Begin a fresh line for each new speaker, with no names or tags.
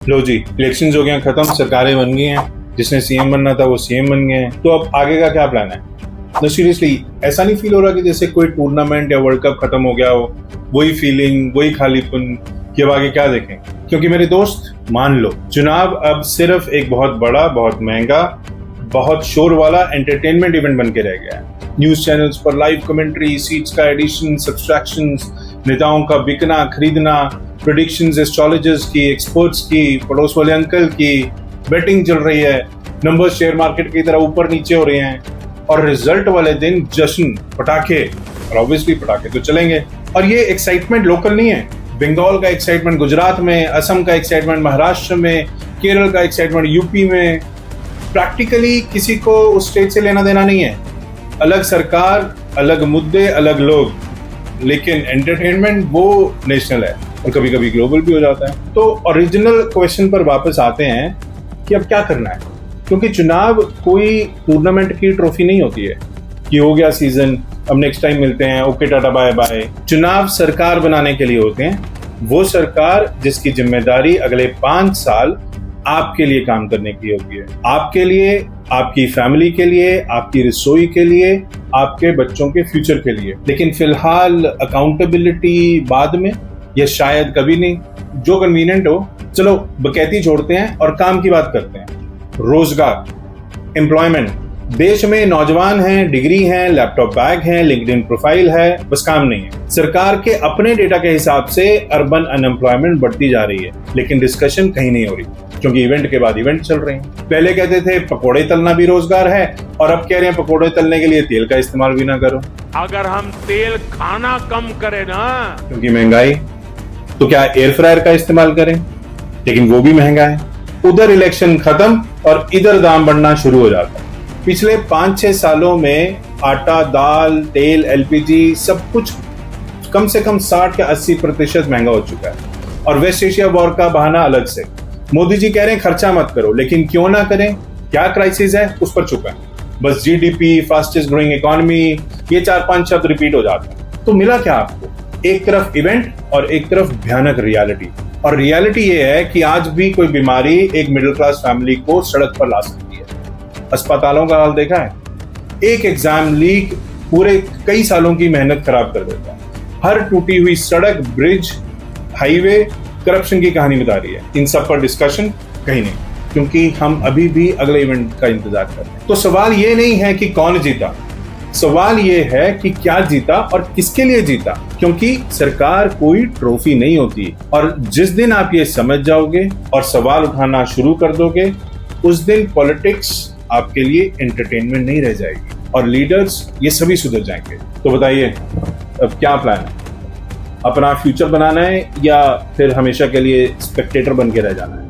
लो जी, elections हो गए खत्म, सरकारें बन गई हैं, जिसने सीएम बनना था वो सीएम बन गए हैं, तो अब आगे का क्या प्लान है? तो सीरियसली ऐसा नहीं फील हो रहा कि जैसे कोई टूर्नामेंट या वर्ल्ड कप खत्म हो गया हो, वही फीलिंग, वही खालीपन कि अब आगे क्या देखें? क्योंकि मेरे दोस्त, मान लो चुनाव अब सिर्फ एक बहुत बड़ा, बहुत महंगा, बहुत शोर वाला एंटरटेनमेंट इवेंट बन के रह गया है। न्यूज चैनल्स पर लाइव कमेंट्री, सीट्स का एडिशन, सब्सट्रैक्शंस, नेताओं का बिकना खरीदना, प्रेडिक्शंस एस्ट्रोलॉजर्स की, एक्सपर्ट्स की, पड़ोस वाले अंकल की, बेटिंग चल रही है, नंबर्स शेयर मार्केट की तरह ऊपर नीचे हो रहे हैं, और रिजल्ट वाले दिन जश्न, पटाखे, और ऑब्वियसली पटाखे तो चलेंगे। और ये एक्साइटमेंट लोकल नहीं है, बंगाल का एक्साइटमेंट गुजरात में, असम का एक्साइटमेंट महाराष्ट्र में, केरल का एक्साइटमेंट यूपी में। प्रैक्टिकली किसी को उस स्टेट से लेना देना नहीं है, अलग सरकार, अलग मुद्दे, अलग लोग, लेकिन एंटरटेनमेंट वो नेशनल है और कभी कभी ग्लोबल भी हो जाता है। तो ओरिजिनल क्वेश्चन पर वापस आते हैं कि अब क्या करना है, क्योंकि चुनाव कोई टूर्नामेंट की ट्रॉफी नहीं होती है कि हो गया सीजन, अब नेक्स्ट टाइम मिलते हैं, ओके टाटा बाय बाय। चुनाव सरकार बनाने के लिए होते हैं, वो सरकार जिसकी जिम्मेदारी अगले 5 साल आपके लिए काम करने की होती है, आपके लिए, आपकी फैमिली के लिए, आपकी रसोई के लिए, आपके बच्चों के फ्यूचर के लिए। लेकिन फिलहाल अकाउंटेबिलिटी बाद में, या शायद कभी नहीं, जो कन्वीनियंट हो। चलो बकैती छोड़ते हैं और काम की बात करते हैं। रोजगार, एम्प्लॉयमेंट। देश में नौजवान हैं, डिग्री है, लैपटॉप बैग है, लिंक्डइन प्रोफाइल है, बस काम नहीं है। सरकार के अपने डेटा के हिसाब से अर्बन अनएम्प्लॉयमेंट बढ़ती जा रही है, लेकिन डिस्कशन कहीं नहीं हो रही, क्योंकि इवेंट के बाद इवेंट चल रहे हैं। पहले कहते थे पकोड़े तलना भी रोजगार है, और अब कह रहे हैं पकोड़े तलने के लिए तेल का इस्तेमाल भी ना करो।
अगर हम तेल खाना कम करें ना,
क्योंकि महंगाई, तो क्या एयर फ्रायर का इस्तेमाल करें? लेकिन वो भी महंगा है। उधर इलेक्शन खत्म और इधर दाम बढ़ना शुरू हो जाता है। पिछले 5-6 सालों में आटा, दाल, तेल, एलपीजी सब कुछ कम से कम 60 या 80% महंगा हो चुका है। और वेस्ट एशिया वॉर का बहाना अलग से। मोदी जी कह रहे हैं खर्चा मत करो, लेकिन क्यों ना करें? क्या क्राइसिस है उस पर चुप है। बस जीडीपी, फास्टेस्ट ग्रोइंग इकोनॉमी, ये 4-5 शब्द रिपीट हो जाते हैं। तो मिला क्या आपको? एक तरफ इवेंट और एक तरफ भयानक रियलिटी। और रियलिटी ये है कि आज भी कोई बीमारी एक मिडिल क्लास फैमिली को सड़क पर ला सकती है। अस्पतालों का हाल देखा है, एक एग्जाम लीक पूरे कई सालों की मेहनत खराब कर देता है। हर टूटी हुई सड़क, ब्रिज, हाईवे करप्शन की कहानी बता रही है। इन सब पर डिस्कशन कहीं नहीं, क्योंकि हम अभी भी अगले इवेंट का इंतजार कर रहे हैं। तो सवाल ये नहीं है कि कौन जीता, सवाल ये है कि क्या जीता और किसके लिए जीता, क्योंकि सरकार कोई ट्रॉफी नहीं होती। और जिस दिन आप ये समझ जाओगे और सवाल उठाना शुरू कर दोगे, उस दिन पॉलिटिक्स आपके लिए एंटरटेनमेंट नहीं रह जाएगी और लीडर्स ये सभी सुधर जाएंगे। तो बताइए अब क्या प्लान है? अपना फ्यूचर बनाना है या फिर हमेशा के लिए स्पेक्टेटर बन के रह जाना है?